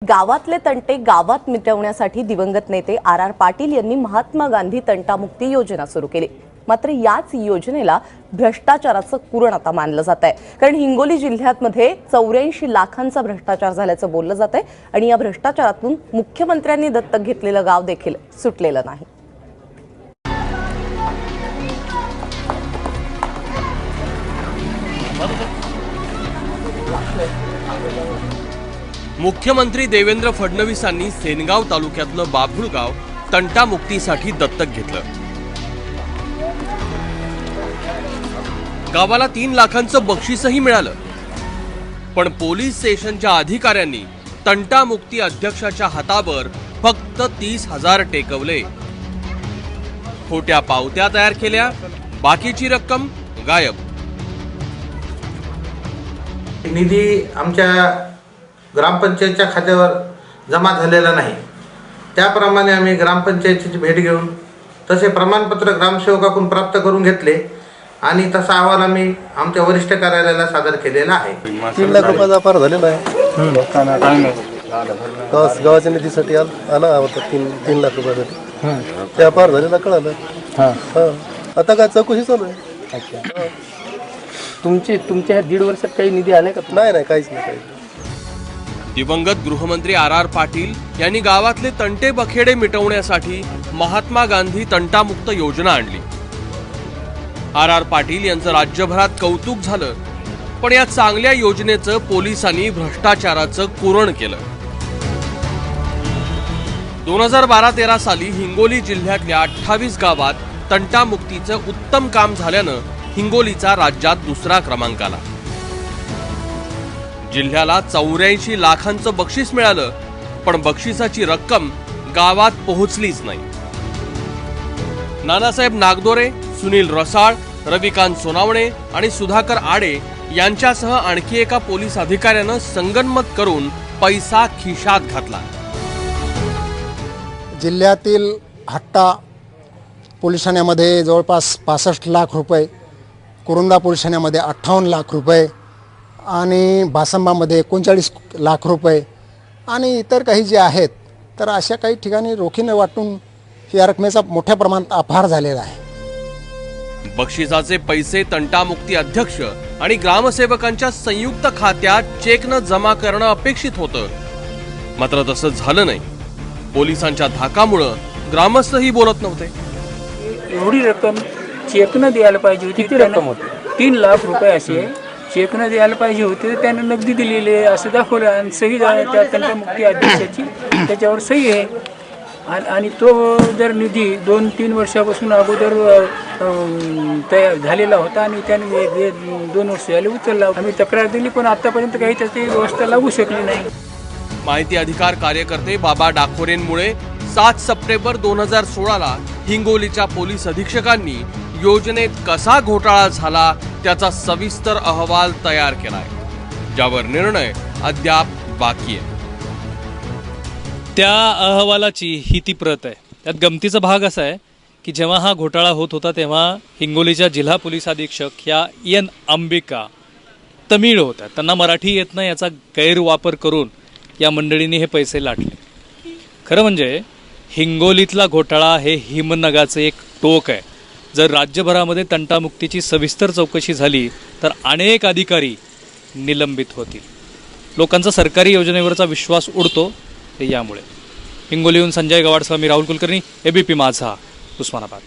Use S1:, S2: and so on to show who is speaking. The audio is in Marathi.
S1: गावातले तंटे गावात मिटवण्यासाठी दिवंगत नेते आर पाटील यांनी महात्मा गांधी तंटामुक्ती योजना सुरू केली। मात्र याच योजनेला भ्रष्टाचाराचं कुरण आता मानलं जात आहे, कारण हिंगोली जिल्ह्यामध्ये 84 लाखांचा भ्रष्टाचार झाल्याचं बोललं जात आहे आणि या भ्रष्टाचारातून मुख्यमंत्र्यांनी दत्तक घेतलेलं गाव देखील सुटलेलं नाही।
S2: मुख्यमंत्री देवेंद्र फडणवीसांनी सेनगाव तालुक्यातलं बाभुळगाव तंटामुक्तीसाठी दत्तक घेतलं। गावाला 3 लाखांचं बक्षीसही मिळालं, पण पोलीस स्टेशनच्या अधिकाऱ्यांनी तंटामुक्ती अध्यक्षाच्या हातावर फक्त 30,000 टेकवले। खोट्या पावत्या तयार केल्या, बाकीची रक्कम गायब।
S3: निधी आमच्या ग्रामपंचायतच्या खात्यावर जमा झालेला नाही, त्याप्रमाणे आम्ही ग्रामपंचायतीची भेट घेऊन तसे प्रमाणपत्र ग्रामसेवकाकडून प्राप्त करून घेतले आणि तसा अहवाल आम्ही आमच्या वरिष्ठ कार्यालयाला सादर केलेला आहे।
S4: 3 लाख रुपयाचा अपार झालेला आहे। गावाच्या निधीसाठी आला होता 3 लाख रुपयासाठी, ते अपार झालेला कळालं। आता काय चौकशी चालू आहे।
S5: तुमच्या 1.5 वर्षात काही निधी आले का?
S4: नाही, काहीच नाही।
S2: दिवंगत गृहमंत्री आर पाटील यांनी गावातले तंटे बखेडे मिटवण्यासाठी महात्मा गांधी तंटामुक्त योजना आणली। आर पाटील यांचं राज्यभरात कौतुक झालं, पण या चांगल्या योजनेचं पोलिसांनी भ्रष्टाचाराचं कुरण केलं। 2012-13 साली हिंगोली जिल्ह्यातल्या 28 गावात तंटामुक्तीचं उत्तम काम झाल्यानं हिंगोलीचा राज्यात 2रा क्रमांक आला। जिल्ह्याला 84 लाखांचं बक्षीस मिळालं, पण बक्षिसाची रक्कम गावात पोहोचलीच नाही। नानासाहेब नागदोरे, सुनील रसाळ, रविकांत सोनावणे आणि सुधाकर आडे यांच्यासह आणखी एका पोलीस अधिकाऱ्यानं संगनमत करून पैसा खिशात घातला।
S6: जिल्ह्यातील हट्टा पोलीस ठाण्यामध्ये जवळपास 65 लाख रुपये, कुरुंदा पोलीस ठाण्यामध्ये 58 लाख रुपये आणि बासंबामध्ये 39 लाख रुपये आणि इतर काही जे आहेत, तर अशा काही ठिकाणी रोखीने वाटून या रकमेचा मोठ्या प्रमाणात अपहार झालेला आहे।
S2: बक्षिसाचे पैसे तंटामुक्ती अध्यक्ष आणि ग्रामसेवकांच्या संयुक्त खात्यात चेकनं जमा करणं अपेक्षित होतं, मात्र तसं झालं नाही। पोलिसांच्या धाकामुळे ग्रामस्थही बोलत नव्हते।
S5: एवढी रक्कम चेकनं द्यायला पाहिजे होती। किती रक्कम होती? 3 लाख रुपये असे चेकनं द्यायला पाहिजे होते, त्याने नगदी दिलेली आहे असं दाखवलं आणि सही त्या तंटामुक्ती अध्यक्षाची त्याच्यावर सही आहे। आणि तो जर निधी 2-3 वर्षापासून अगोदर तयार झालेला होता आणि त्याने 2 वर्ष झाले उचलला। आम्ही तक्रार दिली, पण आतापर्यंत काही त्याची व्यवस्था लागू शकली नाही।
S2: माहिती अधिकार कार्यकर्ते बाबा डाखोरेंमुळे 7 सप्टेंबर 2016ला हिंगोलीच्या पोलीस अधीक्षकांनी योजनेत कसा घोटाळा झाला त्याचा सविस्तर अहवाल तयार केलाय, ज्यावर निर्णय अद्याप बाकी आहे।
S7: त्या अहवालाची ही ती प्रत आहे। त्यात गमतीचा भाग असा आहे की जेव्हा हा घोटाळा होत होता तेव्हा हिंगोलीच्या जिल्हा पोलीस अधीक्षक ह्या एन अंबिका तमिळ होत्या, त्यांना मराठी येत नाही याचा गैरवापर करून या मंडळींनी हे पैसे लाटले। खरं म्हणजे हिंगोलीतला घोटाळा हे हिमनगाचं एक टोक आहे। जर राज्यभरामध्ये तंटामुक्तीची सविस्तर चौकशी झाली तर अनेक अधिकारी निलंबित होतील। लोकांचा सरकारी योजनेवरचा विश्वास उडतो ते यामुळे। हिंगोलीहून संजय गवाडसह मी राहुल कुलकर्णी, एबीपी माझा, उस्मानाबाद।